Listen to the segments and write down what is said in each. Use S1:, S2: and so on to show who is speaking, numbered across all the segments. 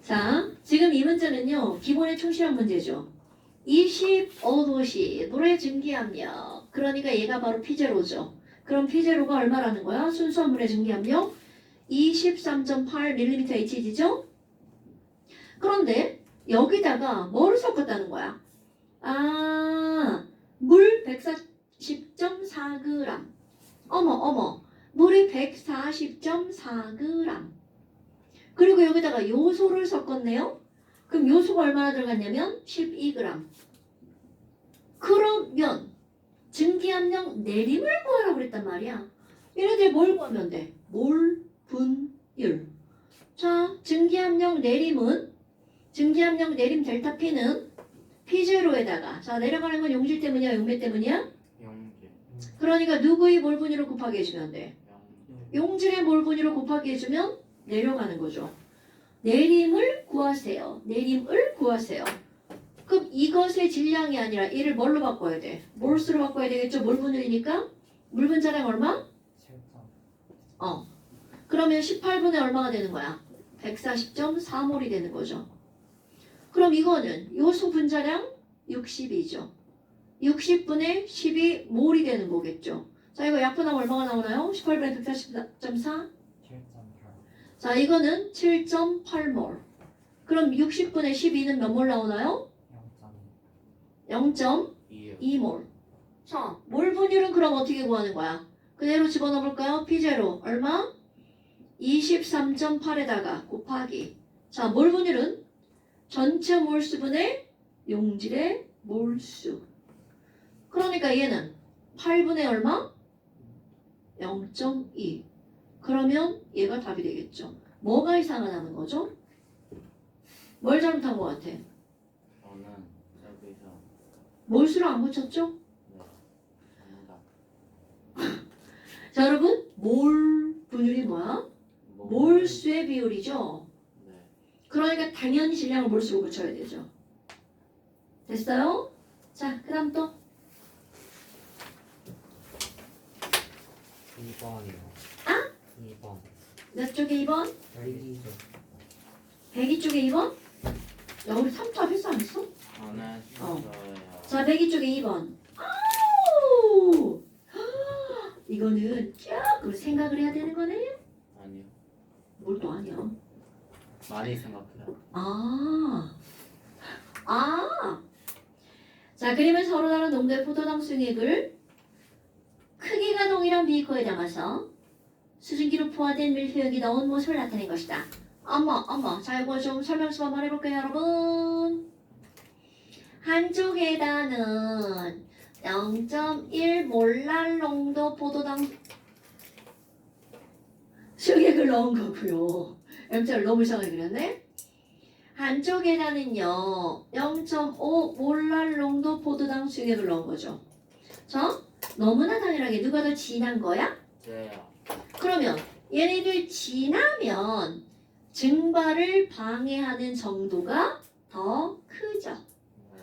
S1: 자, 지금 이 문제는요. 기본에 충실한 문제죠. 25도시 물의 증기압력. 그러니까 얘가 바로 P0죠. 그럼 P0가 얼마라는 거야? 순수한 물의 증기압력 23.8mm HG죠? 그런데 여기다가 뭐를 섞었다는 거야? 아, 물 140.4g. 어머. 물이 140.4g. 그리고 여기다가 요소를 섞었네요. 그럼 요소가 얼마나 들어갔냐면 12g. 그러면 증기압력 내림을 구하라고 그랬단 말이야. 얘네들 뭘 구하면 돼? 몰, 분율. 자, 증기압력 내림 델타 P는 P0에다가 자 내려가는 건 용질 때문이야, 용매 때문이야?
S2: 용질.
S1: 그러니까 누구의 몰 분율을 곱하기 해주면 돼? 용질의 몰 분율을 곱하기 해주면 내려가는 거죠. 내림을 구하세요. 그럼 이것의 질량이 아니라 얘를 뭘로 바꿔야 돼? 몰수로 바꿔야 되겠죠? 몰 분율이니까 물 분자량 얼마?
S3: 7점.
S1: 그러면 18분의 얼마가 되는 거야? 140.4몰이 되는 거죠. 그럼 이거는 요소 분자량 60이죠. 60분의 12몰이 되는 거겠죠. 자, 이거 약분하면 얼마가 나오나요? 18분의 140.4?
S3: 7.8.
S1: 자, 이거는 7.8몰. 그럼 60분의 12는 몇 몰 나오나요?
S3: 0.2.
S1: 0.2몰. 자, 몰 분율은 그럼 어떻게 구하는 거야? 그대로 집어넣어 볼까요? P0 얼마? 23.8에다가 곱하기. 자, 몰 분율은 전체 몰수분의 용질의 몰수. 그러니까 얘는 8분의 얼마? 0.2. 그러면 얘가 답이 되겠죠. 뭐가 이상하다는 거죠? 뭘 잘못한 것 같아?
S2: 저는 여기서
S1: 몰수를 안 붙였죠?
S2: 네. 정답.
S1: 자, 여러분, 몰 분율이 뭐야? 몰수의 비율이죠.
S2: 네.
S1: 그러니까 당연히 질량을 몰수로 붙여야 되죠. 됐어요? 자, 그 다음 또
S3: 2번이요.
S1: 아?
S3: 2번.
S1: 몇 쪽에 2번?
S3: 102조.
S1: 102 쪽에 2번? 야, 우리 3차 했어 안 했어?
S2: 저는
S1: 어.
S2: 저예요.
S1: 자, 102 쪽에 2번. 아우! 이거는 조금 생각을 해야 되는 거네?
S2: 아니요.
S1: 뭘 또 아니야?
S2: 많이 생각해요.
S1: 자, 그러면 서로 다른 농도의 포도당 수액을 크기가 동일한 비커에 담아서 수증기로 포화된 밀폐액이 나온 모습을 나타낸 것이다. 어머. 자, 이거 좀 설명서 한번 해볼게요, 여러분. 한쪽에다는 0.1 몰랄 농도 포도당 수액을 넣은 거고요. M자를 너무 이상하게 그렸네. 한쪽에다는요 0.5 몰랄 농도 포도당 수액을 넣은 거죠. 자, 너무나 당연하게 누가 더 진한 거야?
S2: 저예요.
S1: 그러면 얘네들 진하면 증발을 방해하는 정도가 더 크죠.
S2: 네.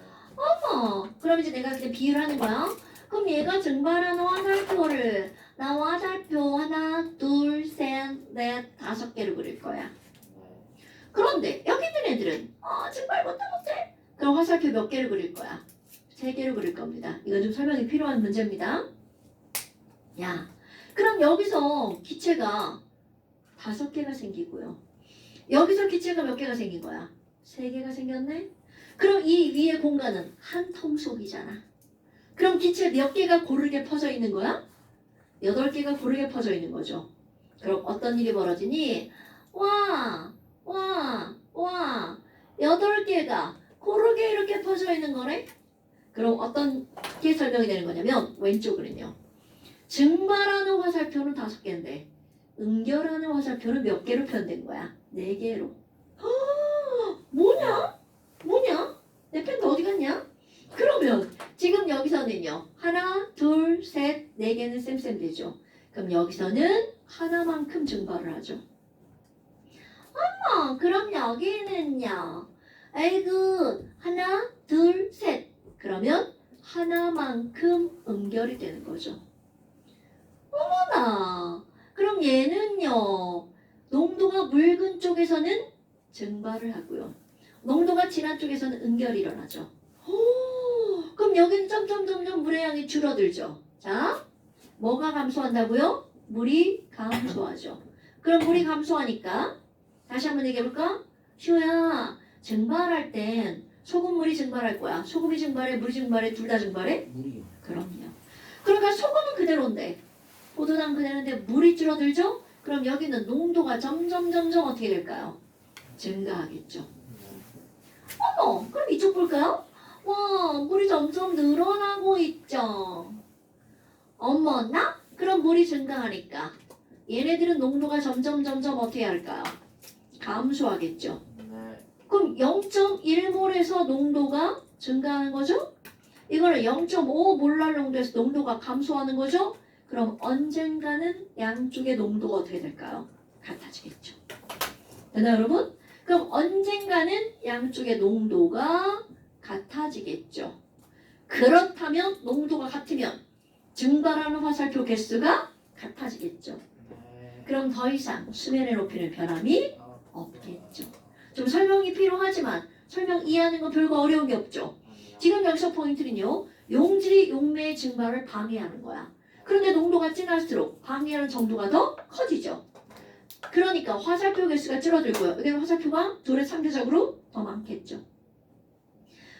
S1: 그럼 이제 내가 그냥 비유를 하는 거야. 그럼 얘가 증발하는 화살표를 나 화살표 하나, 둘, 셋, 넷, 5개를 그릴 거야.
S2: 네.
S1: 그런데 여기 있는 애들은 증발 못해. 그럼 화살표 몇 개를 그릴 거야? 3개를 그릴 겁니다. 이건 좀 설명이 필요한 문제입니다. 야, 그럼 여기서 기체가 5개가 생기고요. 여기서 기체가 몇 개가 생긴 거야? 3개가 생겼네? 그럼 이 위에 공간은 한 통 속이잖아. 그럼 기체 몇 개가 고르게 퍼져 있는 거야? 8개가 고르게 퍼져 있는 거죠. 그럼 어떤 일이 벌어지니? 와, 8개가 고르게 이렇게 퍼져 있는 거네? 그럼 어떤 게 설명이 되는 거냐면 왼쪽으로는요. 증발하는 화살표는 5개인데 응결하는 화살표는 몇 개로 표현된 거야? 4개로. 뭐냐? 내 펜도 어디 갔냐? 그러면 지금 여기서는요. 하나, 둘, 셋, 4개는 쌤쌤 되죠. 그럼 여기서는 하나만큼 증발을 하죠. 그럼 여기는요. 아이고, 하나, 둘, 셋. 그러면 하나만큼 응결이 되는 거죠. 어머나. 그럼 얘는요. 농도가 묽은 쪽에서는 증발을 하고요. 농도가 진한 쪽에서는 응결이 일어나죠. 오, 그럼 여기는 점점 물의 양이 줄어들죠. 자, 뭐가 감소한다고요? 물이 감소하죠. 그럼 물이 감소하니까 다시 한번 얘기해볼까? 시호야, 증발할 땐 소금물이 증발할 거야. 소금이 증발해, 물이 증발해, 둘 다 증발해?
S3: 물이요.
S1: 그럼요. 그러니까 소금은 그대로인데 포도당 그대로인데 물이 줄어들죠? 그럼 여기는 농도가 점점 어떻게 될까요? 증가하겠죠. 어머, 그럼 이쪽 볼까요? 와, 물이 점점 늘어나고 있죠. 어머나? 그럼 물이 증가하니까 얘네들은 농도가 점점 어떻게 할까요? 감소하겠죠.
S2: 네.
S1: 그럼 0.1몰에서 농도가 증가하는 거죠? 이거는 0.5몰랄 농도에서 농도가 감소하는 거죠? 그럼 언젠가는 양쪽의 농도가 어떻게 될까요? 같아지겠죠. 됐나요, 여러분? 그럼 언젠가는 양쪽의 농도가 같아지겠죠. 그렇다면 농도가 같으면 증발하는 화살표 개수가 같아지겠죠.
S2: 네.
S1: 그럼 더 이상 수면의 높이는 변함이
S3: 아,
S1: 없겠죠. 좀 설명이 필요하지만 설명 이해하는 건 별거 어려운 게 없죠.
S2: 아니요.
S1: 지금 여기서 포인트는요. 용질이 용매의 증발을 방해하는 거야. 그런데 농도가 진할수록 방해하는 정도가 더 커지죠. 그러니까 화살표 개수가 줄어들고요. 여기는 화살표가 둘의 상대적으로 더 많겠죠.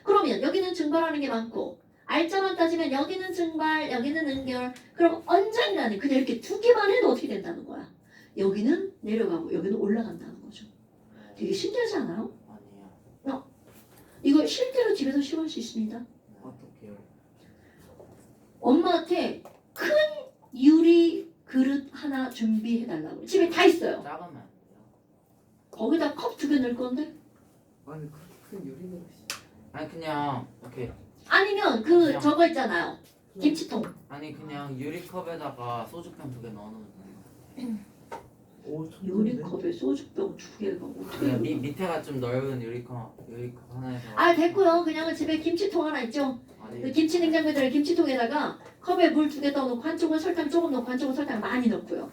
S1: 그러면 여기는 증발하는 게 많고 알짜만 따지면 여기는 증발, 여기는 응결. 그럼 언젠가는 그냥 이렇게 두 개만 해도 어떻게 된다는 거야. 여기는 내려가고 여기는 올라간다는 거죠.
S2: 네.
S1: 되게 신기하지 않아요?
S2: 아니요.
S1: 이거 실제로 집에서 시험할 수 있습니다.
S3: 어떡해요?
S1: 엄마한테 큰 유리 그릇 하나 준비해달라고. 집에 다 있어요.
S2: 작으면 안 돼요.
S1: 거기다 컵 두 개 넣을 건데.
S3: 아니 큰 유리그릇이.
S2: 아니 그냥 오케이.
S1: 아니면 그 저거 있잖아요. 김치통.
S2: 아니 그냥 유리컵에다가 소주병 2개 넣어놓으면 되는 거.
S3: 오,
S1: 유리컵에 소주병 두 개가 어떻게
S2: 그냥
S1: 들어가?
S2: 밑에가 좀 넓은 유리컵 하나에서.
S1: 아 됐고요. 그냥 집에 김치통 하나 있죠. 그
S2: 아니
S1: 김치 냉장고에 김치통에다가 컵에 물 두 개 떠놓고 한쪽은 설탕 조금 넣고 한쪽은 설탕 많이 넣고요.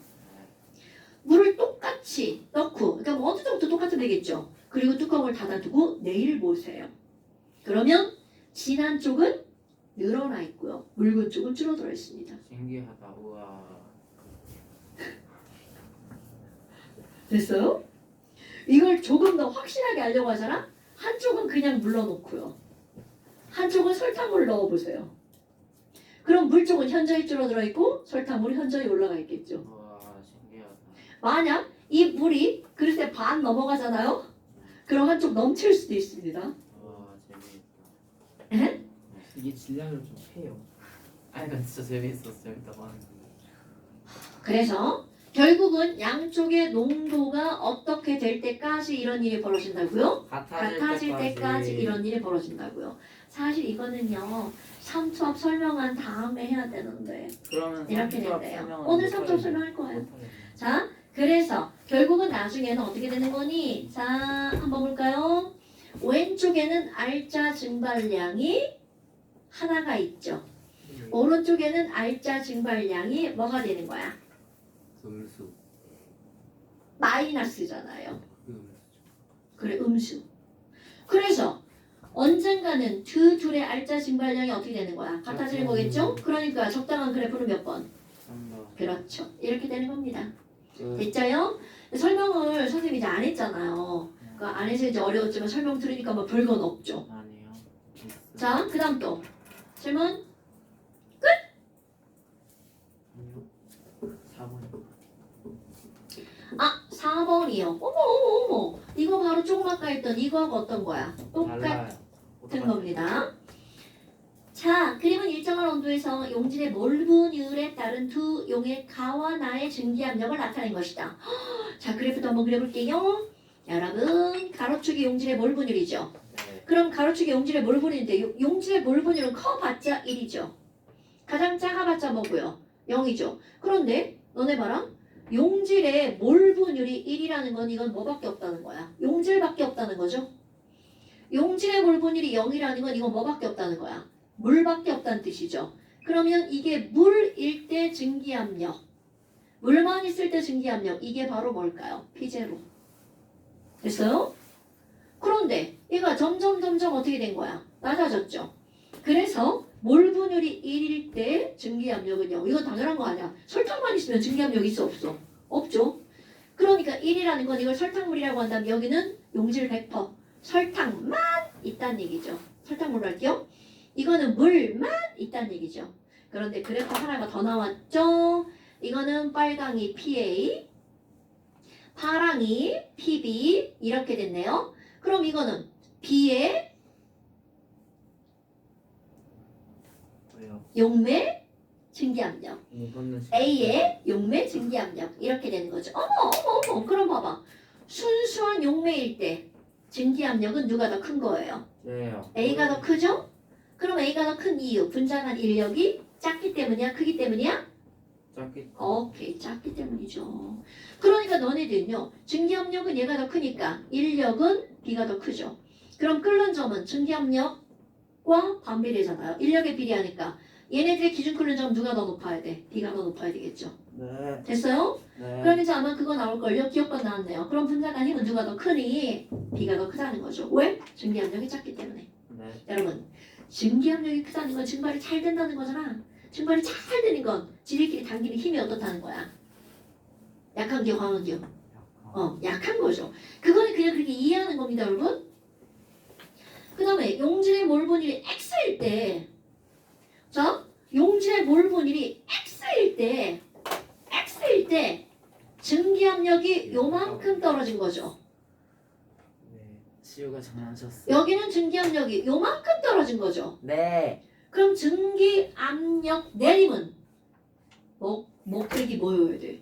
S1: 물을 똑같이 넣고 그러니까 뭐 어느 정도 똑같은 되겠죠. 그리고 뚜껑을 닫아두고 내일 보세요. 그러면 진한 쪽은 늘어나 있고요. 묽은 쪽은 줄어들어 있습니다.
S2: 신기하다. 우와.
S1: 됐어요? 이걸 조금 더 확실하게 알려고 하잖아? 한쪽은 그냥 물러놓고요. 한쪽은 설탕물을 넣어보세요. 그럼 물 쪽은 현저히 줄어들어 있고 설탕물이 현저히 올라가 있겠죠.
S2: 우와 신기하다.
S1: 만약 이 물이 그릇에 반 넘어가잖아요? 그럼 한쪽 넘칠 수도 있습니다.
S2: 우와 재미있다.
S1: 에?
S3: 이게 질량을 좀 해요.
S2: 아니 나 진짜 재미있었어요. 일단 하는 거.
S1: 그래서 결국은 양쪽의 농도가 어떻게 될 때까지 이런 일이 벌어진다고요? 같아질 때까지 이런 일이 벌어진다고요. 사실 이거는요. 3수업 설명한 다음에 해야 되는데
S2: 그러면
S1: 이렇게
S2: 삼투압
S1: 된대요.
S2: 설명은
S1: 오늘
S2: 못
S1: 3수업
S2: 하겠네.
S1: 설명할 거예요.
S2: 못 하겠네.
S1: 자, 그래서 결국은 나중에는 어떻게 되는 거니? 자, 한번 볼까요? 왼쪽에는 알짜 증발량이 하나가 있죠. 오른쪽에는 알짜 증발량이 뭐가 되는 거야?
S3: 음수.
S1: 마이너스잖아요.
S3: 음수.
S1: 그래, 음수. 그래서 언젠가는 그 둘의 알짜 증발량이 어떻게 되는 거야? 같아지는 거겠죠? 그러니까 적당한 그래프는 몇 번?
S2: 3번.
S1: 그렇죠. 이렇게 되는 겁니다.
S3: 끝.
S1: 됐죠요? 설명을 선생님이 이제 안 했잖아요. 그 안에서 이제 어려웠지만 설명 들으니까 뭐 별건 없죠.
S2: 아니요. 있어요.
S1: 자, 그 다음 또 질문.
S2: 아니요. 4번.
S1: 아, 4번이요. 어머. 이거 바로 조금 아까 했던 이거하고 어떤 거야? 똑같은
S2: 달라요.
S1: 겁니다. 자, 그림은 일정한 온도에서 용질의 몰분율에 따른 두 용의 가와 나의 증기압력을 나타낸 것이다. 자, 그래프도 한번 그려볼게요. 여러분, 가로축이 용질의 몰분율이죠.
S2: 네.
S1: 그럼 가로축이 용질의 몰분율인데 용질의 몰분율은 커봤자 1이죠. 가장 작아봤자 뭐고요? 0이죠. 그런데 너네 봐라. 용질의 몰분율이 1이라는 건 이건 뭐밖에 없다는 거야? 용질밖에 없다는 거죠. 용질의 몰분율이 0이라는 건 이건 뭐밖에 없다는 거야? 물밖에 없다는 뜻이죠. 그러면 이게 물일 때 증기압력, 물만 있을 때 증기압력, 이게 바로 뭘까요? P0. 됐어요? 그런데 얘가 점점 어떻게 된 거야? 낮아졌죠. 그래서 몰 분율이 1일 때 증기압력은요. 이건 당연한 거 아니야. 설탕만 있으면 증기압력 있어 없어? 없죠. 그러니까 1이라는 건 이걸 설탕물이라고 한다면 여기는 용질 100% 설탕만 있다는 얘기죠. 설탕물로 할게요. 이거는 물만 있다는 얘기죠. 그런데 그래프 하나가 더 나왔죠. 이거는 빨강이 PA, 파랑이 PB 이렇게 됐네요. 그럼 이거는 B의
S3: 왜요?
S1: 용매 증기압력,
S3: 이거는
S1: A의 용매 증기압력 이렇게 되는 거죠. 어머 그럼 봐봐. 순수한 용매일 때 증기압력은 누가 더 큰 거예요?
S2: 예요.
S1: A가 더 크죠? 그럼 A가 더 큰 이유 분자간 인력이 작기 때문이야? 크기 때문이야?
S2: 작게.
S1: 오케이 작기 때문이죠. 그러니까 너네들은요 증기압력은 얘가 더 크니까 인력은 B가 더 크죠. 그럼 끓는 점은 증기압력과 반비례잖아요. 인력에 비례하니까 얘네들의 기준 끓는 점 누가 더 높아야 돼? B가 더 높아야 되겠죠.
S2: 네.
S1: 됐어요?
S2: 네.
S1: 그럼 이제 아마 그거 나올걸요. 기억번 나왔네요. 그럼 분자간 힘은 누가 더 크니? B가 더 크다는 거죠. 왜? 증기압력이 작기 때문에.
S2: 네.
S1: 여러분 증기압력이 크다는 건 증발이 잘 된다는 거잖아. 증발이 잘 되는 건 지들끼리 당기는 힘이 어떻다는 거야. 약한 기요 강한 기요? 약한 거죠. 그거는 그냥 그렇게 이해하는 겁니다 여러분. 그 다음에 용질의 몰 분율이 X일 때 자 용질의 몰 분율이 X일 때 증기압력이 요만큼 떨어진 거죠.
S3: 네.
S2: 시우가 장난쳤어.
S1: 여기는 증기압력이 요만큼 떨어진 거죠.
S2: 네.
S1: 그럼 증기압력 내림은 목백이 뭐여야 돼?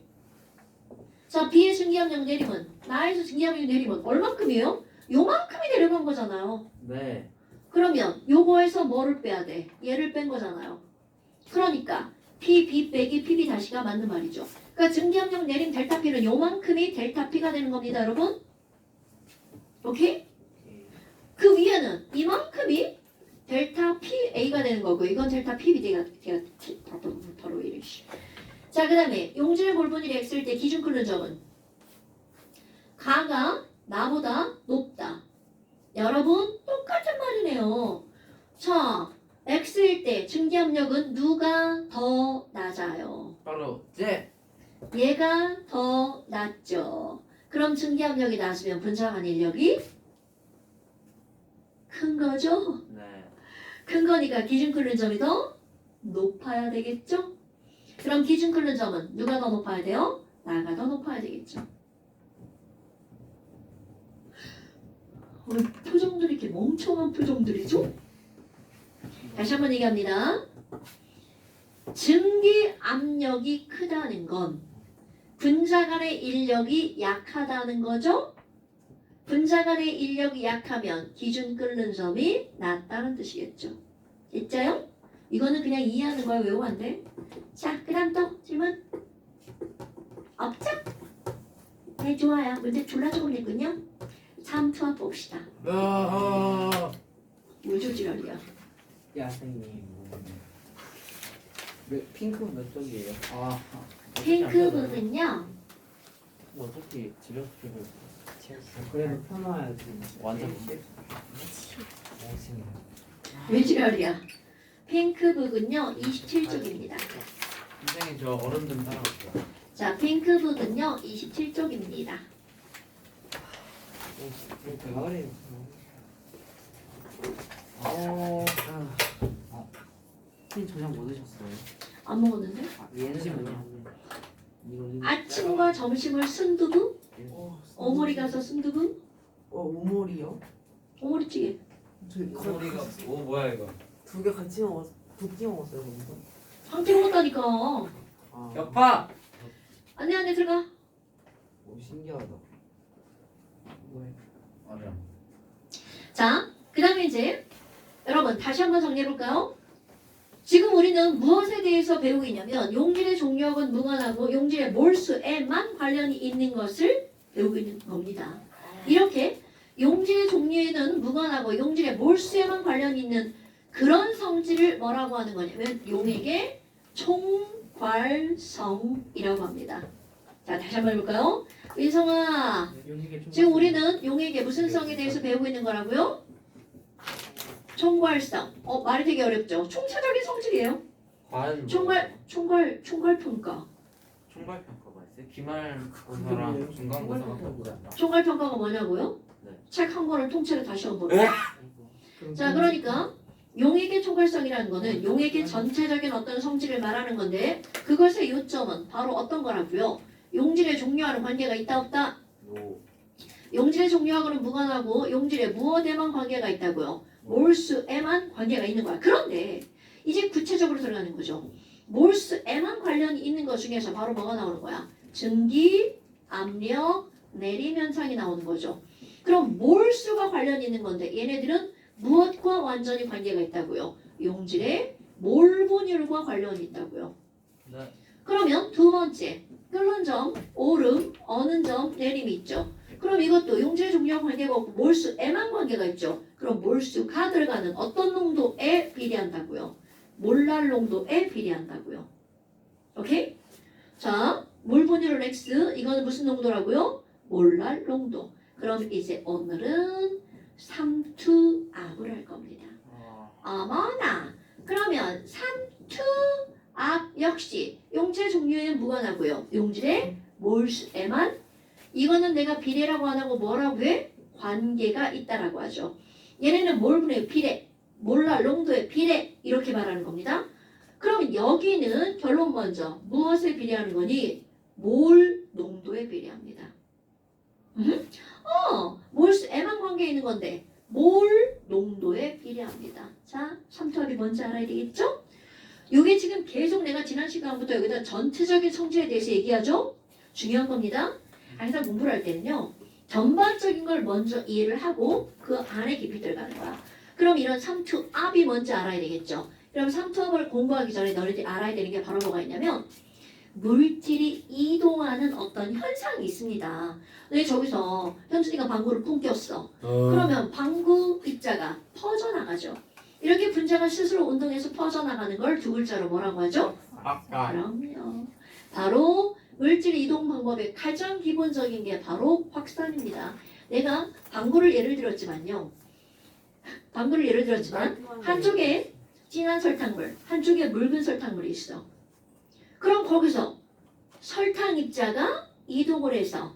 S1: 자 B의 증기압력 내림은 나에서 증기압력 내림은 얼만큼이에요? 요만큼이 내려간 거잖아요.
S2: 네.
S1: 그러면 요거에서 뭐를 빼야 돼? 얘를 뺀 거잖아요. 그러니까 PB 빼기 PB 다시가 맞는 말이죠. 그러니까 증기압력 내림 델타 P는 요만큼이 델타 P가 되는 겁니다 여러분. 오케이?
S3: 오케이.
S1: 그 위에는 이만큼이 델타 PA가 되는 거고 이건 델타 PB가 바로 이래. 자 그다음에 용질의 몰 분율이 X일 때 기준 끓는 점은 가가 나보다 높다. 여러분 똑같은 말이네요. 자 X일 때 증기압력은 누가 더 낮아요?
S2: 바로 제.
S1: 얘가 더 낮죠. 그럼 증기압력이 낮으면 분자간 인력이 큰 거죠?
S2: 네.
S1: 큰 거니까 기준 끓는 점이 더 높아야 되겠죠? 그럼 기준 끓는 점은 누가 더 높아야 돼요? 나가 더 높아야 되겠죠. 왜 표정들이 이렇게 멍청한 표정들이죠? 다시 한번 얘기합니다. 증기 압력이 크다는 건 분자 간의 인력이 약하다는 거죠? 분자 간의 인력이 약하면 기준 끓는 점이 낮다는 뜻이겠죠. 있자요? 이거는 그냥 이해하는 거야. 외우면 안 돼. 자, 그 다음 또 질문. 없죠? 네, 좋아요. 문제 졸라 좋은 일군요. 3 투합 봅시다. 우주지랄이야.
S3: 야생님. 핑크는 몇 쪽이에요?
S2: 아.
S1: 핑크북은요.
S2: 어차피 지력표를
S3: 그래도 펴놔야지.
S2: 완전
S3: 야생이요.
S1: 왜 지랄이야? 핑크북은요. 27쪽입니다.
S2: 선생님 저 얼음 좀 따라갈게요.
S1: 자, 핑크북은요. 27쪽입니다.
S3: 가을에.
S2: 선생님 저녁 뭐 드셨어요?
S1: 안 먹었는데?
S3: 얘는
S2: 잠시만요.
S1: 아침과 점심을 순두부?
S3: 어,
S1: 오모리 가서 순두부?
S3: 오모리요?
S1: 오모리찌개.
S2: 소리가 뭐야 이거?
S3: 두 개 같이 먹었, 두끼 먹었어요, 거기서.
S1: 함께 먹었다니까.
S3: 아,
S2: 격파!
S1: 안돼 들어가.
S3: 오, 신기하다. 뭐야?
S2: 맞아.
S1: 자, 그 다음에 이제 여러분 다시 한번 정리해볼까요? 지금 우리는 무엇에 대해서 배우고 있냐면 용질의 종류하고는 무관하고 용질의 몰수에만 관련이 있는 것을 배우고 있는 겁니다. 이렇게 용질의 종류에는 무관하고 용질의 몰수에만 관련이 있는 그런 성질을 뭐라고 하는 거냐면 용액의 총괄성이라고 합니다. 자, 다시 한번 해볼까요? 민성아, 지금 우리는 용액의 무슨 성에 대해서 배우고 있는 거라고요? 총괄성. 말이 되게 어렵죠? 총체적인 성질이에요.
S2: 과연 뭐
S1: 총괄 평가.
S2: 총괄 평가가 있어요? 기말고사랑 중간고사가 똑같다.
S1: 총괄 평가가 뭐냐고요?
S2: 네.
S1: 책 한 권을 통째로 다시 한번 보고. 자, 그러니까 용액의 총괄성이라는 거는 용액의 전체적인 어떤 성질을 말하는 건데 그것의 요점은 바로 어떤 거라고요? 용질의 종류와는 관계가 있다 없다?
S2: 요
S1: 용질의 종류하고는 무관하고 용질의 무엇에만 관계가 있다고요? 몰수에만 관계가 있는 거야. 그런데 이제 구체적으로 들어가는 거죠. 몰수에만 관련이 있는 것 중에서 바로 뭐가 나오는 거야? 증기, 압력, 내림 현상이 나오는 거죠. 그럼 몰수가 관련이 있는 건데 얘네들은 무엇과 완전히 관계가 있다고요? 용질의 몰분율과 관련이 있다고요.
S2: 네.
S1: 그러면 두 번째, 끓는 점, 오름, 어는 점, 내림이 있죠. 그럼 이것도 용질의 종류와 관계가 없고 몰수에만 관계가 있죠. 그럼 몰수가 들어가는 어떤 농도에 비례한다고요? 몰랄 농도에 비례한다고요. 오케이? 자, 몰분율은 X, 이거는 무슨 농도라고요? 몰랄 농도. 그럼 이제 오늘은 삼투압을 할 겁니다. 어머나! 그러면 삼투압 역시 용질의 종류에 무관하고요. 용질의 몰수에만 이거는 내가 비례라고 안 하고 뭐라고 해? 관계가 있다라고 하죠. 얘네는 몰분의 비례, 몰랄 농도의 비례 이렇게 말하는 겁니다. 그러면 여기는 결론 먼저 무엇에 비례하는 거니? 몰 농도에 비례합니다. 몰수에만 관계 있는 건데 몰 농도에 비례합니다. 자, 삼투압이 뭔지 알아야 되겠죠? 이게 지금 계속 내가 지난 시간부터 여기다 전체적인 성질에 대해서 얘기하죠? 중요한 겁니다. 항상 공부를 할 때는요. 전반적인 걸 먼저 이해를 하고 그 안에 깊이 들어가는 거야. 그럼 이런 삼투압이 뭔지 알아야 되겠죠? 그럼 삼투압을 공부하기 전에 너희들이 알아야 되는 게 바로 뭐가 있냐면 물질이 이동하는 어떤 현상이 있습니다. 근데 저기서 현준이가 방구를 뿜겼어. 그러면 방구 입자가 퍼져나가죠. 이렇게 분자가 스스로 운동해서 퍼져나가는 걸 두 글자로 뭐라고 하죠?
S2: 아까
S1: 그럼요. 바로 물질 이동 방법의 가장 기본적인 게 바로 확산입니다. 내가 방구를 예를 들었지만 한쪽에 진한 설탕물, 한쪽에 묽은 설탕물이 있어. 그럼 거기서 설탕 입자가 이동을 해서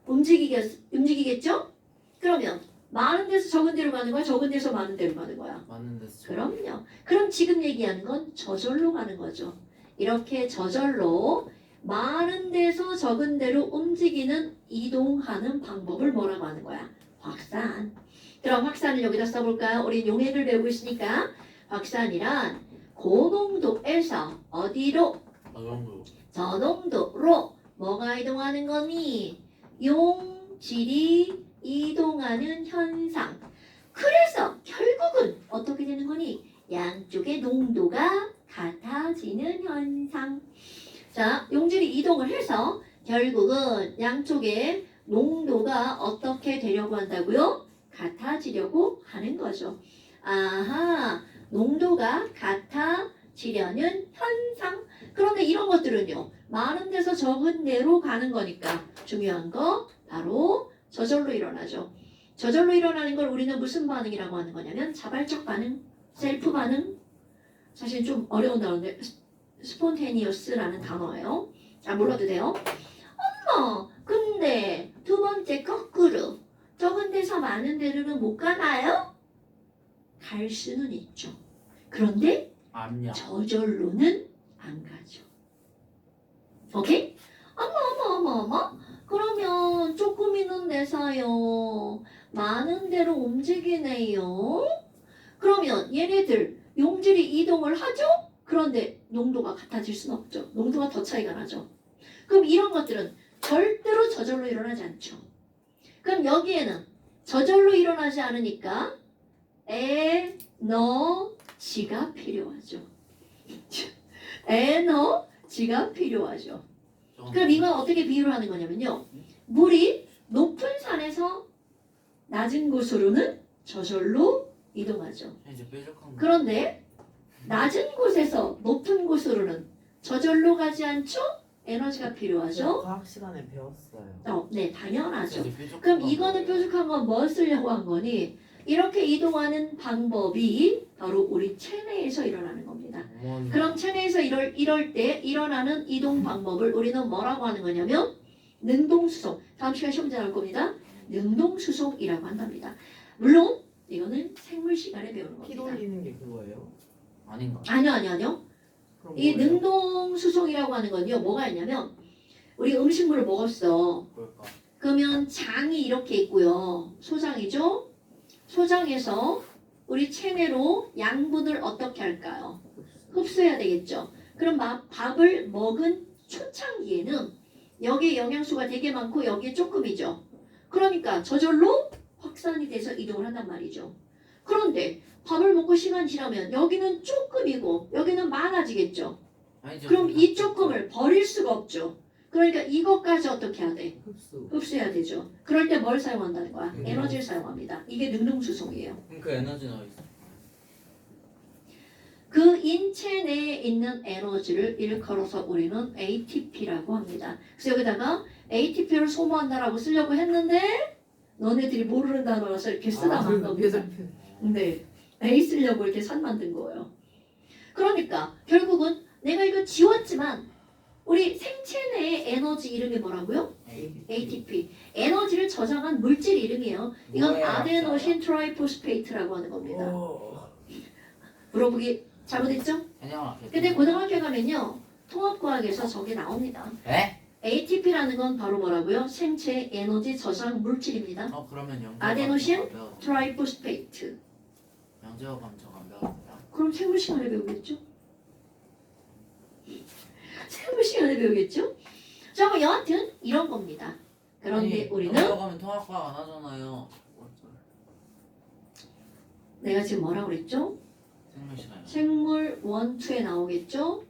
S1: 움직이겠죠? 그러면 많은 데서 적은 데로 가는 거야? 적은 데서 많은 데로 가는 거야?
S2: 많은 데서
S1: 그럼요. 그럼 지금 얘기하는 건 저절로 가는 거죠. 이렇게 저절로 많은 데서 적은 데로 움직이는 이동하는 방법을 뭐라고 하는 거야? 확산. 그럼 확산을 여기다 써볼까요? 우린 용액을 배우고 있으니까 확산이란 고농도에서 어디로?
S2: 정도
S1: 저농도로 뭐가 이동하는 거니? 용질이 이동하는 현상. 그래서 결국은 어떻게 되는 거니? 양쪽의 농도가 같아지는 현상. 자, 용질이 이동을 해서 결국은 양쪽의 농도가 어떻게 되려고 한다고요? 같아지려고 하는 거죠. 아하, 농도가 같아지려는 현상. 그런데 이런 것들은요, 많은 데서 적은 데로 가는 거니까 중요한 거 바로 저절로 일어나죠. 저절로 일어나는 걸 우리는 무슨 반응이라고 하는 거냐면 자발적 반응, 셀프 반응. 사실 좀 어려운 단어인데 스폰테니어스라는 단어예요. 몰라도 돼요. 어머, 근데 두 번째 거꾸로 적은 데서 많은 데로는 못 가나요? 갈 수는 있죠. 그런데
S2: 압력
S1: 저절로는 안 가죠. 오케이? 어머. 그러면 조금 있는 데서요. 많은 데로 움직이네요. 그러면 얘네들 용질이 이동을 하죠? 그런데 농도가 같아질 수는 없죠. 농도가 더 차이가 나죠. 그럼 이런 것들은 절대로 저절로 일어나지 않죠. 그럼 여기에는 저절로 일어나지 않으니까 에너지가 필요하죠. 에너지가 필요하죠. 그럼 이건 어떻게 비유를 하는 거냐면요. 물이 높은 산에서 낮은 곳으로는 저절로 이동하죠.
S2: 이제 뾰족한 거
S1: 그런데 낮은 곳에서 높은 곳으로는 저절로 가지 않죠? 에너지가
S3: 제가
S1: 필요하죠.
S3: 과학 시간에 배웠어요.
S1: 네, 당연하죠.
S2: 이제 뾰족한
S1: 그럼
S2: 거
S1: 이거는
S2: 뭐예요?
S1: 뾰족한 건 뭐 쓰려고 한 거니? 이렇게 이동하는 방법이 바로 우리 체내에서 일어나는 겁니다.
S2: 어머나.
S1: 그럼 체내에서 이럴 때 일어나는 이동 방법을 우리는 뭐라고 하는 거냐면 능동수속. 다음 시간에 시험 문제 나올 겁니다. 능동수속이라고 한답니다. 물론 이거는 생물 시간에 배우는
S3: 피
S1: 겁니다.
S3: 돌리는 게 그거예요?
S2: 아닌가?
S1: 아니요.
S3: 그럼
S1: 이
S3: 뭐예요?
S1: 능동수속이라고 하는 건요. 뭐가 있냐면 우리 음식물을 먹었어.
S2: 뭘까?
S1: 그러면 장이 이렇게 있고요. 소장이죠. 소장에서 우리 체내로 양분을 어떻게 할까요? 흡수해야 되겠죠. 그럼 밥을 먹은 초창기에는 여기에 영양소가 되게 많고 여기에 조금이죠. 그러니까 저절로 확산이 돼서 이동을 한단 말이죠. 그런데 밥을 먹고 시간 지나면 여기는 조금이고 여기는 많아지겠죠.
S2: 아니죠.
S1: 그럼 이 조금을 버릴 수가 없죠. 그러니까 이것까지 어떻게 해야 돼?
S3: 흡수.
S1: 흡수해야 되죠. 그럴 때 뭘 사용한다는 거야?
S2: 능동.
S1: 에너지를 사용합니다. 이게 능동수송이에요.
S2: 그럼 그 에너지는 어디 있어?
S1: 그 인체 내에 있는 에너지를 일컬어서 우리는 ATP라고 합니다. 그래서 여기다가 ATP를 소모한다라고 쓰려고 했는데 너네들이 모르는 단어라서 이렇게 쓰다 만 겁니다. 네, A 쓰려고 이렇게 산 만든 거예요. 그러니까 결국은 내가 이거 지웠지만 우리 생체 내의 에너지 이름이 뭐라고요? ATP. 에너지를 저장한 물질 이름이에요. 이건
S2: 뭐예요,
S1: 아데노신 트라이포스페이트라고 하는 겁니다.
S3: 오.
S1: 물어보기 잘못했죠?
S2: 그냥.
S1: 근데 고등학교 가면요 통합과학에서 저게 나옵니다.
S2: 에?
S1: ATP라는 건 바로 뭐라고요? 생체 에너지 저장 물질입니다.
S2: 그러면 영재가
S1: 아데노신? 트라이포스페이트.
S2: 영재가 감정 안 배웠어요?
S1: 그럼 생물 시간에 배우겠죠? 생물 시간에 배우겠죠? 자, 뭐 여하튼 이런 겁니다. 그런데 우리는
S2: 가면 통합과학 안 하잖아요.
S1: 내가 지금 뭐라고 그랬죠?
S2: 생물 시간.
S1: 생물 1, 2에 나오겠죠?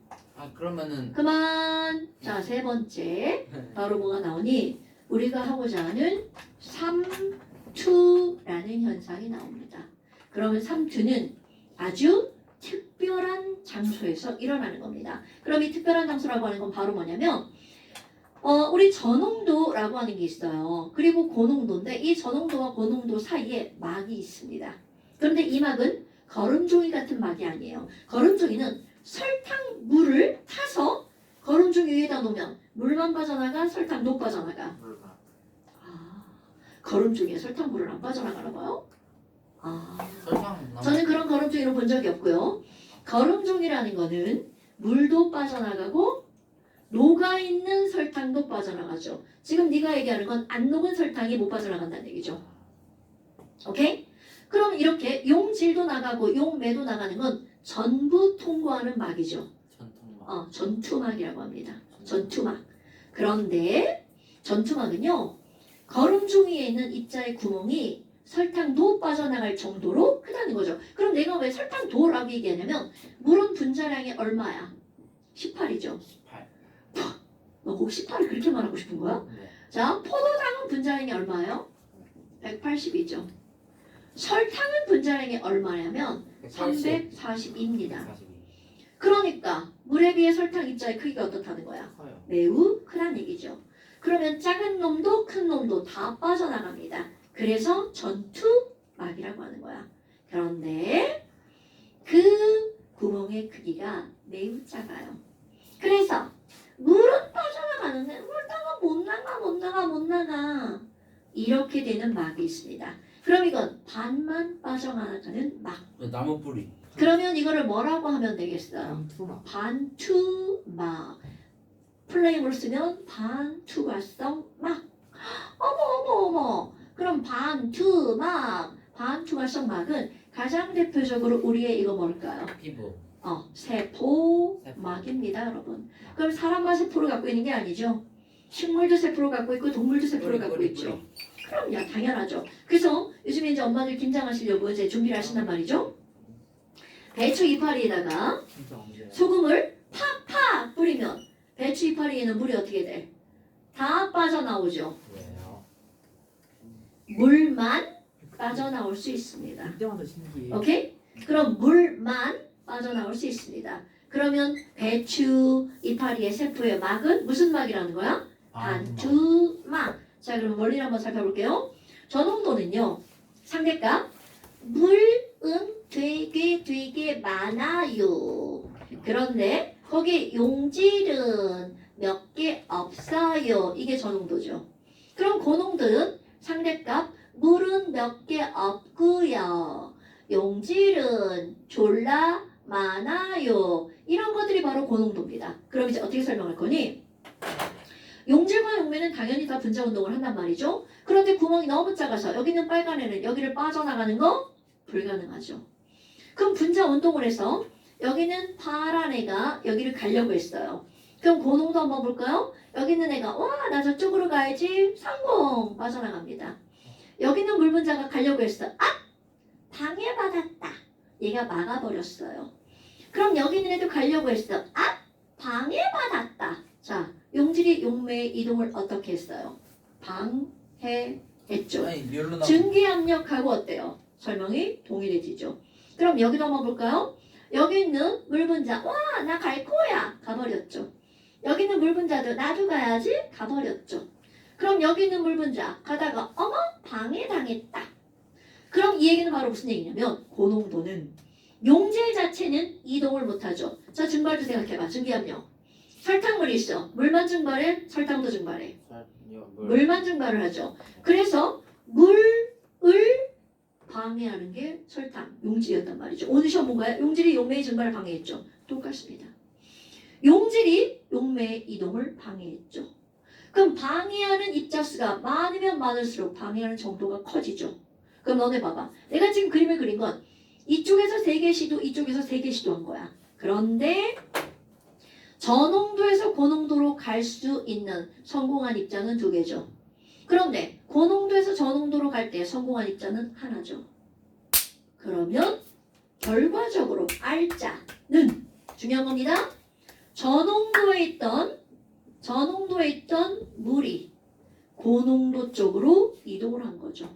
S2: 그러면은
S1: 그만. 자, 세 번째. 바로 뭐가 나오니? 우리가 하고자 하는 삼투라는 현상이 나옵니다. 그러면 삼투는 아주 특별한 장소에서 일어나는 겁니다. 그럼 이 특별한 장소라고 하는 건 바로 뭐냐면 우리 저농도라고 하는 게 있어요. 그리고 고농도인데 이 저농도와 고농도 사이에 막이 있습니다. 그런데 이 막은 거름종이 같은 막이 아니에요. 거름종이는 설탕물을 타서 거름종이 위에다 놓으면 물만 빠져나가 설탕도 빠져나가.
S2: 뭘까?
S1: 거름종에 설탕물을 안 빠져나가나 봐요?
S2: 설탕 남.
S1: 저는 그런 거름종이를 본 적이 없고요. 거름종이라는 거는 물도 빠져나가고 녹아있는 설탕도 빠져나가죠. 지금 네가 얘기하는 건 안 녹은 설탕이 못 빠져나간다는 얘기죠. 오케이? 그럼 이렇게 용질도 나가고 용매도 나가는 건 전부 통과하는 막이죠.
S2: 전통막.
S1: 전투막이라고 합니다. 전투막. 그런데 전투막은요. 거름종이에 있는 입자의 구멍이 설탕도 빠져나갈 정도로 크다는 거죠. 그럼 내가 왜 설탕도라고 얘기하냐면 물은 분자량이 얼마야? 18이죠.
S2: 18.
S1: 너 꼭 18을 그렇게 말하고 싶은 거야?
S2: 네.
S1: 자, 포도당은 분자량이 얼마예요? 180이죠. 설탕은 분자량이 얼마냐면 342입니다.
S2: 42.
S1: 그러니까 물에 비해 설탕 입자의 크기가 어떻다는 거야?
S3: 커요.
S1: 매우 크다는 얘기죠. 그러면 작은 놈도 큰 놈도 다 빠져나갑니다. 그래서 전투막이라고 하는 거야. 그런데 그 구멍의 크기가 매우 작아요. 그래서 물은 빠져나가는데 물다가 못 나가 이렇게 되는 막이 있습니다. 그럼 이건 반만 빠져나가는 막.
S2: 나무 뿌리.
S1: 그러면 이거를 뭐라고 하면 되겠어요?
S3: 암투막.
S1: 반투막. 플레임으로 쓰면 반투과성 막. 어머. 그럼 반투막. 반투과성 막은 가장 대표적으로 우리의 이거 뭘까요?
S2: 피부.
S1: 세포막입니다, 여러분. 그럼 사람만 세포를 갖고 있는 게 아니죠. 식물도 세포를 갖고 있고 동물도 세포를 갖고 있죠. 그럼요, 당연하죠. 그래서 요즘에 이제 엄마들 김장하시려고 이제 준비를 하신단 말이죠. 배추 이파리에다가
S2: 진짜 언제?
S1: 소금을 팍팍 뿌리면 배추 이파리에는 물이 어떻게 돼? 다 빠져나오죠.
S2: 왜요?
S1: 물만 빠져나올 수 있습니다.
S3: 이때마다 신기해.
S1: 오케이? 그럼 물만 빠져나올 수 있습니다. 그러면 배추, 이파리의 세포의 막은 무슨 막이라는 거야? 반투막. 자, 그럼 원리를 한번 살펴볼게요. 전홍도는요, 상대값 물은 되게 많아요. 그런데 거기 용질은 몇 개 없어요. 이게 전홍도죠. 그럼 고농도는 상대값 물은 몇 개 없고요. 용질은 졸라 많아요. 이런 것들이 바로 고농도입니다. 그럼 이제 어떻게 설명할 거니? 용질과 용매는 당연히 다 분자 운동을 한단 말이죠. 그런데 구멍이 너무 작아서 여기는 빨간 애는 여기를 빠져나가는 거 불가능하죠. 그럼 분자 운동을 해서 여기는 파란 애가 여기를 가려고 했어요. 그럼 고농도 한번 볼까요? 여기 있는 애가 와, 나 저쪽으로 가야지. 성공! 빠져나갑니다. 여기 있는 물 분자가 가려고 했어. 아! 방해받았다. 얘가 막아버렸어요. 그럼 여기 있는 애도 가려고 했어. 아! 방해받았다. 자, 용질이 용매의 이동을 어떻게 했어요? 방해했죠.
S2: 아니 멸로 나.
S1: 증기압력하고 어때요? 설명이 동일해지죠. 그럼 여기도 한번 볼까요? 여기 있는 물 분자, 와, 나 갈 거야. 가버렸죠. 여기 있는 물 분자도 나도 가야지. 가버렸죠. 그럼 여기 있는 물 분자 가다가 어머, 방해당했다. 그럼 이 얘기는 바로 무슨 얘기냐면 고농도는 용질 자체는 이동을 못하죠. 자, 증발도 생각해봐. 증기압력. 설탕물이 있어. 물만 증발해, 설탕도 증발해. 물만 증발을 하죠. 그래서 물을 방해하는 게 설탕, 용질이었단 말이죠. 오늘 시험 뭔가요? 용질이 용매의 증발을 방해했죠. 똑같습니다. 용질이 용매의 이동을 방해했죠. 그럼 방해하는 입자수가 많으면 많을수록 방해하는 정도가 커지죠. 그럼 너네 봐봐. 내가 지금 그림을 그린 건 이쪽에서 3개 시도, 이쪽에서 3개 시도한 거야. 그런데 저농도에서 고농도로 갈 수 있는 성공한 입자는 2개죠. 그런데 고농도에서 저농도로 갈 때 성공한 입자는 하나죠. 그러면 결과적으로 R자는 중요한 겁니다. 저농도에 있던 물이 고농도 쪽으로 이동을 한 거죠.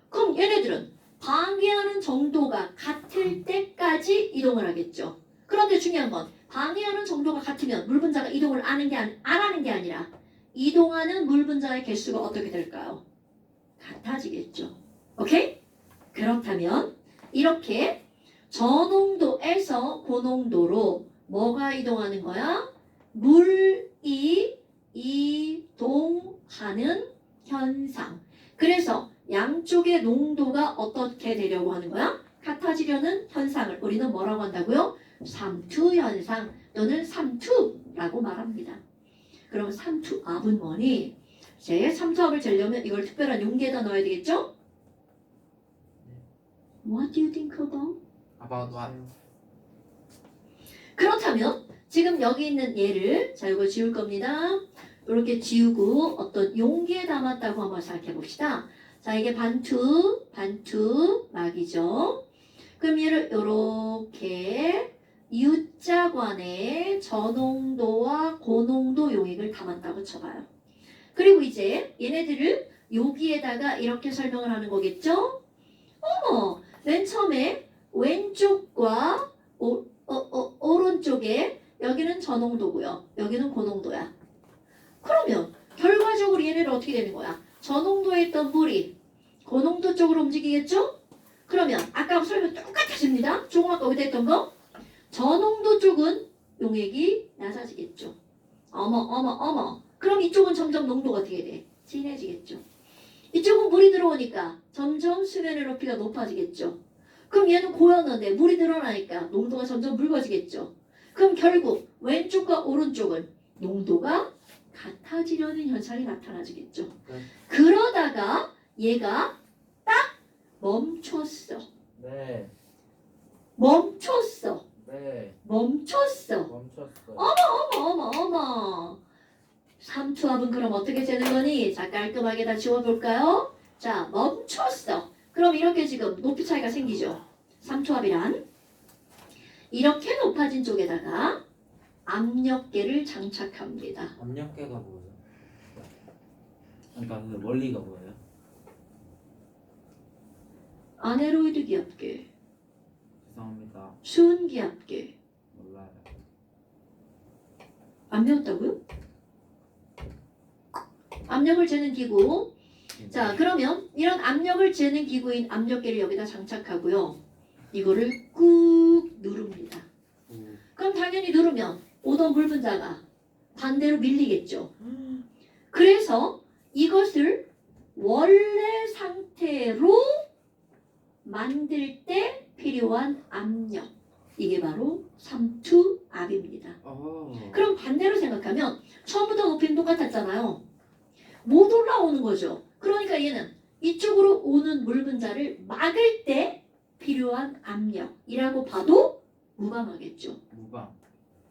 S1: 그럼 얘네들은 방해하는 정도가 같을 때까지 이동을 하겠죠. 그런데 중요한 건 방해하는 정도가 같으면 물 분자가 이동을 안 하는 게 아니라 이동하는 물 분자의 개수가 어떻게 될까요? 같아지겠죠. 오케이? 그렇다면 이렇게 저농도에서 고농도로 뭐가 이동하는 거야? 물이 이동하는 현상. 그래서 양쪽의 농도가 어떻게 되려고 하는 거야? 같아지려는 현상을 우리는 뭐라고 한다고요? 삼투 현상 또는 삼투라고 말합니다. 그럼 삼투압은 뭐니? 이제 삼투압을 재려면 이걸 특별한 용기에다 넣어야 되겠죠? What do you think about?
S2: About what?
S1: 그렇다면 지금 여기 있는 얘를 자 이거 지울 겁니다. 이렇게 지우고 어떤 용기에 담았다고 한번 생각해 봅시다. 자 이게 반투 막이죠. 그럼 얘를 이렇게 U자관에 저농도와 고농도 용액을 담았다고 쳐봐요. 그리고 이제 얘네들을 여기에다가 이렇게 설명을 하는 거겠죠? 맨 처음에 왼쪽과 오른쪽에 여기는 저농도고요. 여기는 고농도야. 그러면 결과적으로 얘네를 어떻게 되는 거야? 저농도에 있던 물이 고농도 쪽으로 움직이겠죠? 그러면 아까 설명 똑같아집니다. 조금 아까 어디 했던 거? 저농도 쪽은 용액이 낮아지겠죠. 어머. 그럼 이쪽은 점점 농도가 어떻게 돼? 진해지겠죠. 이쪽은 물이 들어오니까 점점 수면의 높이가 높아지겠죠. 그럼 얘는 고였는데 물이 늘어나니까 농도가 점점 묽어지겠죠. 그럼 결국 왼쪽과 오른쪽은 농도가 같아지려는 현상이 나타나지겠죠. 그러다가 얘가 딱 멈췄어.
S3: 네.
S1: 멈췄어.
S3: 멈췄어요.
S1: 어머. 삼투압은 그럼 어떻게 되는 거니? 자, 깔끔하게 다 지워볼까요? 자, 멈췄어. 그럼 이렇게 지금 높이 차이가 생기죠. 삼투압이란 이렇게 높아진 쪽에다가 압력계를 장착합니다.
S2: 압력계가 뭐예요? 그러니까 그 원리가 뭐예요?
S1: 아네로이드 기압계,
S2: 죄송합니다.
S1: 순기압계,
S2: 몰라요.
S1: 안 배웠다고요? 압력을 재는 기구. 자, 그러면 이런 압력을 재는 기구인 압력계를 여기다 장착하고요. 이거를 꾹 누릅니다. 그럼 당연히 누르면 오던 물 분자가 반대로 밀리겠죠. 그래서 이것을 원래 상태로 만들 때 필요한 압력. 이게 바로 삼투압입니다. 그럼 반대로 생각하면 처음부터 높이는 똑같았잖아요. 못 올라오는 거죠. 그러니까 얘는 이쪽으로 오는 물 분자를 막을 때 필요한 압력이라고 봐도 무방하겠죠.
S2: 무방.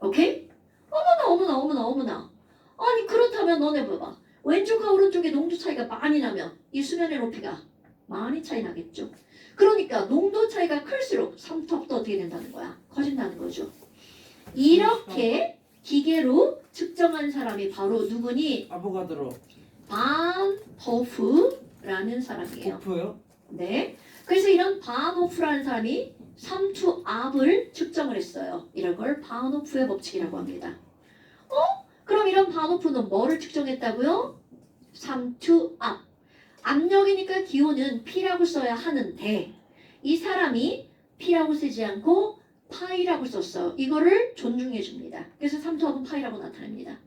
S1: 오케이? 어머나. 아니 그렇다면 너네 봐봐. 왼쪽과 오른쪽의 농도 차이가 많이 나면 이 수면의 높이가 많이 차이 나겠죠. 그러니까 농도 차이가 클수록 삼투압도 어떻게 된다는 거야? 커진다는 거죠. 이렇게 기계로 측정한 사람이 바로 누구니?
S3: 아보가드로.
S1: 반 호프라는 사람이에요.
S3: 호프요?
S1: 네. 그래서 이런 반 호프라는 사람이 삼투압을 측정을 했어요. 이런 걸 반 호프의 법칙이라고 합니다. 그럼 이런 반 호프는 뭐를 측정했다고요? 삼투압. 압력이니까 기호는 P라고 써야 하는데 이 사람이 P라고 쓰지 않고 파이라고 썼어요. 이거를 존중해 줍니다. 그래서 삼투압은 파이라고 나타냅니다.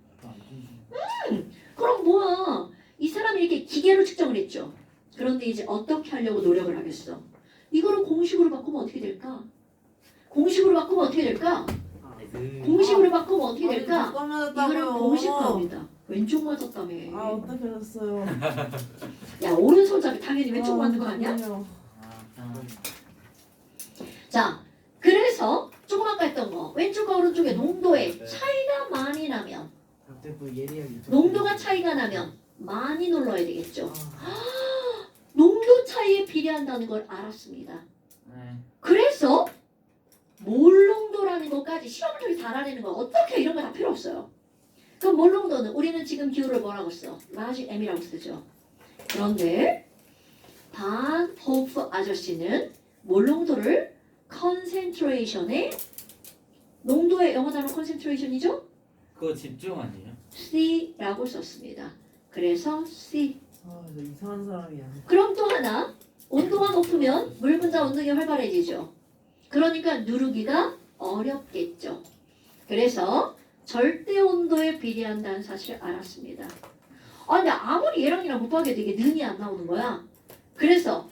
S1: 그럼 뭐야? 이 사람이 이렇게 기계로 측정을 했죠. 그런데 이제 어떻게 하려고 노력을 하겠어? 이거를 공식으로 바꾸면 어떻게 될까? 공식으로 바꾸면 어떻게 될까? 공식으로 바꾸면 어떻게 될까? 이거를 공식화합니다. 왼쪽 맞았다며.
S4: 아 어떻게 하셨어요?
S1: 야 오른손잡이 당연히 왼쪽 맞는 거 아니야?
S4: 아니요.
S1: 자, 그래서 조금 아까 했던 거 왼쪽과 오른쪽의 농도의 차이가 많이 나면 농도가 차이가 나면 많이 눌러야 되겠죠. 농도 차이에 비례한다는 걸 알았습니다.
S2: 네.
S1: 그래서 몰농도라는 것까지 실험을 통해 다 알아내는 거 어떻게 이런 거 다 필요 없어요. 그럼 몰농도는 우리는 지금 기호를 뭐라고 써? 라지 M이라고 쓰죠. 그런데 반 호프 아저씨는 몰농도를 concentration의 농도의 영어 단어 concentration이죠?
S2: 그거 집중 아니에요?
S1: C라고 썼습니다. 그래서 C.
S4: 아, 저 이상한 사람이야.
S1: 그럼 또 하나 온도가 높으면 물 분자 운동이 활발해지죠. 그러니까 누르기가 어렵겠죠. 그래서 절대 온도에 비례한다는 사실을 알았습니다. 근데 아무리 얘랑이랑 곱하기도 이게 능이 안 나오는 거야. 그래서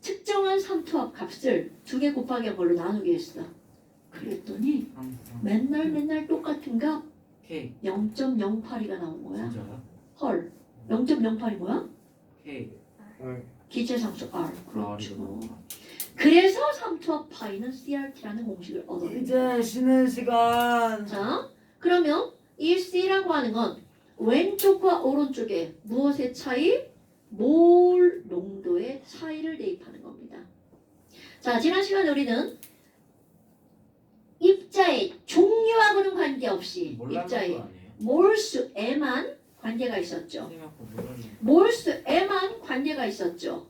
S1: 측정한 삼투압 값을 2개 곱하기 한 걸로 나누게 했어. 그랬더니 맨날 똑같은 값
S2: K.
S1: 0.08이가 나온 거야.
S2: 진짜요?
S1: 헐. 0.08이 뭐야?
S2: K.
S1: 기체상수 R.
S2: R이구나.
S1: 그렇죠. 그래서 삼투압 파이는 CRT라는 공식을 얻어냅니다.
S3: 이제 쉬는 시간.
S1: 자, 그러면 이 C라고 하는 건 왼쪽과 오른쪽의 무엇의 차이? 몰 농도의 차이를 대입하는 겁니다. 자, 지난 시간에 우리는 입자의 종류하고는 관계없이 입자의 몰수에만 관계가 있었죠. 몰수에만 관계가 있었죠.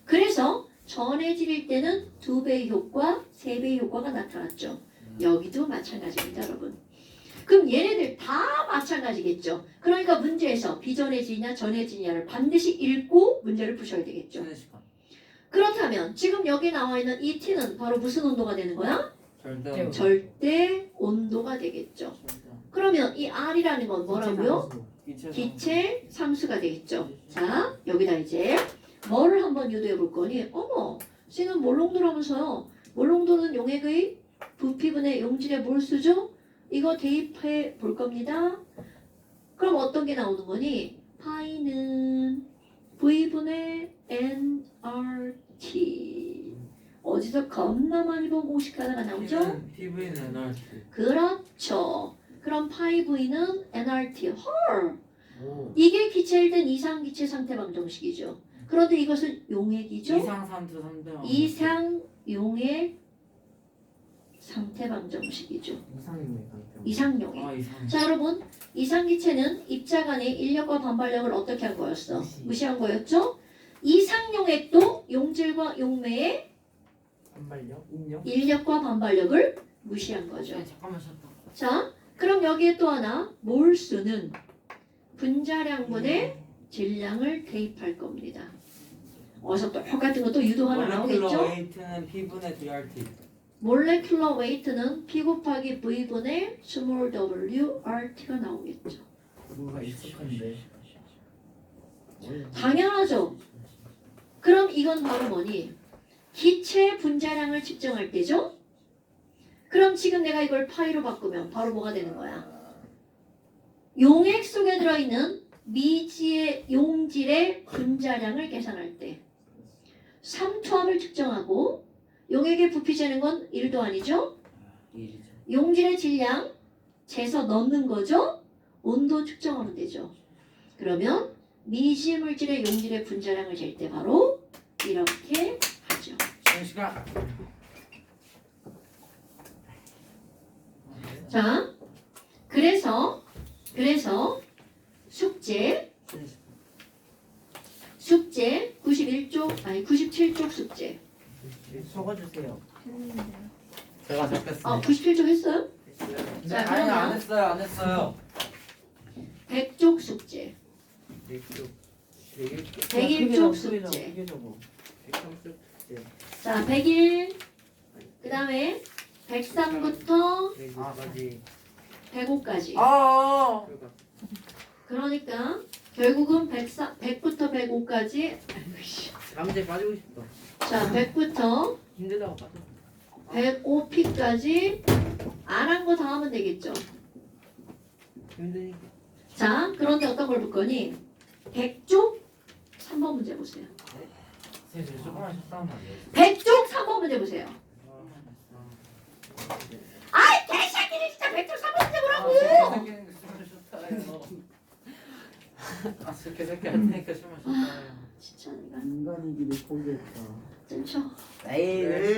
S1: 그래서 전해질 때는 2배의 효과, 3배의 효과가 나타났죠. 여기도 마찬가지입니다, 여러분. 그럼 얘네들 다 마찬가지겠죠. 그러니까 문제에서 비전해지냐 전해지냐를 반드시 읽고 문제를 푸셔야 되겠죠.
S2: 쉬는 시간.
S1: 그렇다면 지금 여기 나와 있는 이 T는 바로 무슨 온도가 되는 거야?
S2: 절대.
S1: 절대 온도가 되겠죠. 그러면 이 R이라는 건 뭐라고요? 기체 상수가 되겠죠. 자, 여기다 이제 뭐를 한번 유도해 볼 거니? 어머, C는 몰농도라면서요. 몰농도는 용액의 부피분의 용질의 몰수죠? 이거 대입해 볼 겁니다. 그럼 어떤 게 나오는 거니? 파이는 V분의 nRT. 어디서 겁나 많이 본 공식 하나가 나오죠?
S2: PV는 NRT.
S1: 그렇죠. 그럼 파이 V는 nRT. 헐.
S3: 오.
S1: 이게 기체일 땐 이상기체 상태 방정식이죠. 그런데 이것은 용액이죠.
S2: 이상 3주 3대.
S1: 이상 용액 상태 방정식이죠. 이상 용액.
S2: 아 이상.
S1: 자, 여러분, 이상기체는 입자 간의 인력과 반발력을 어떻게 한 거였어? 무시한 거였죠? 이상용액도 용질과 용매의
S4: 반발력? 인력?
S1: 인력과 반발력을 무시한 거죠.
S2: 잠깐만 쉬었다.
S1: 자, 그럼 여기에 또 하나 몰수는 분자량분의 질량을 대입할 겁니다. 어서 똑같은 것도 유도 하나 나오겠죠?
S2: 웨이트는 P분의 DRT.
S1: 몰레큘러 웨이트는 P 곱하기 V분의 스몰 w RT가 나오겠죠.
S4: 뭐가 익숙한데.
S1: 당연하죠. 그럼 이건 바로 뭐니? 기체 분자량을 측정할 때죠? 그럼 지금 내가 이걸 파이로 바꾸면 바로 뭐가 되는 거야? 용액 속에 들어있는 미지의 용질의 분자량을 계산할 때 삼투압을 측정하고 용액의 부피 재는 건 1도 아니죠?
S2: 일이죠.
S1: 용질의 질량 재서 넣는 거죠? 온도 측정하면 되죠. 그러면 미지 물질의 용질의 분자량을 잴 때 바로 이렇게 하죠.
S2: 쉬는 시간.
S1: 자, 그래서 숙제 91쪽 아니 97쪽 숙제.
S3: 적어주세요.
S2: 제가 적겠습니다.
S1: 97쪽 했어요?
S2: 네,
S1: 자,
S2: 아니
S1: 그러면-
S2: 안 했어요.
S1: 100쪽 숙제. 101쪽 숙제.
S3: 크게 적어.
S1: 자, 101. 그다음에 103부터 105까지.
S3: 아.
S1: 그러니까 결국은 100부터 105까지.
S2: 잠재 빠지고 싶다.
S1: 자, 100부터
S2: 힘들다고 빠져.
S1: 105P까지 안 한 거 다 하면 되겠죠.
S2: 힘드니까.
S1: 자, 그런데 어떤 걸 볼 거니? 100쪽 3번 문제 보세요.
S2: 선생님 조금만 쉬었다면 안 돼요?
S1: 100쪽 3번 문제 보세요. 아이 개새끼들 진짜 100쪽 3번 문제 보라고.
S2: 아, 개새끼 안 되니까 심한 쉬었다.
S1: 진짜 내가
S3: 인간이기를 포기했다.
S1: 좀 쳐.
S2: 에이.